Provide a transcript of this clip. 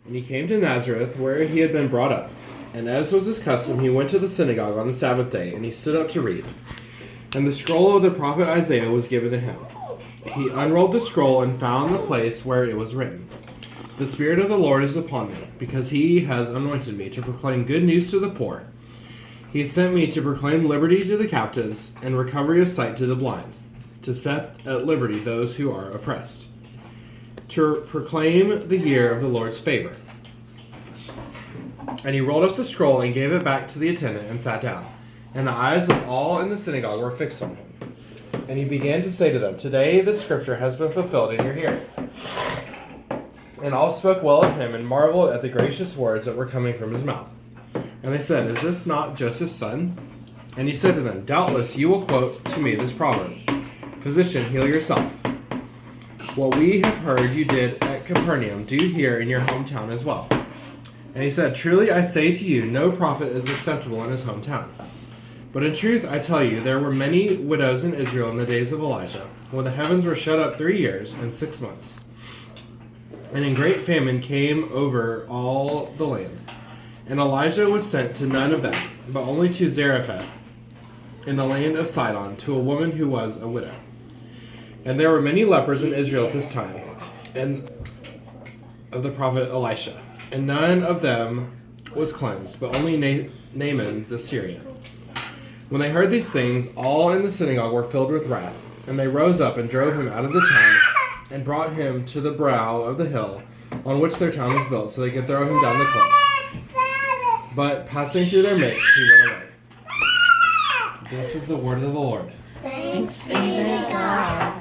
And he came to Nazareth, where he had been brought up. And as was his custom, he went to the synagogue on the Sabbath day, and he stood up to read. And the scroll of the prophet Isaiah was given to him. He unrolled the scroll and found the place where it was written, "The Spirit of the Lord is upon me, because he has anointed me to proclaim good news to the poor. He sent me to proclaim liberty to the captives and recovery of sight to the blind, to set at liberty those who are oppressed, to proclaim the year of the Lord's favor." And he rolled up the scroll and gave it back to the attendant and sat down. And the eyes of all in the synagogue were fixed on him. And he began to say to them, "Today this scripture has been fulfilled in your hearing." And all spoke well of him and marveled at the gracious words that were coming from his mouth. And they said, "Is this not Joseph's son?" And he said to them, "Doubtless you will quote to me this proverb, 'Physician, heal yourself. What we have heard you did at Capernaum, do here in your hometown as well." And he said, "Truly I say to you, no prophet is acceptable in his hometown. But in truth I tell you, there were many widows in Israel in the days of Elijah, when the heavens were shut up 3 years and 6 months. And a great famine came over all the land. And Elijah was sent to none of them, but only to Zarephath, in the land of Sidon, to a woman who was a widow. And there were many lepers in Israel at this time, and of the prophet Elisha. And none of them was cleansed, but only Naaman the Syrian. When they heard these things, all in the synagogue were filled with wrath, and they rose up and drove him out of the town, and brought him to the brow of the hill on which their town was built, so they could throw him down the cliff. But passing through their midst, he went away. This is the word of the Lord. Thanks be to God.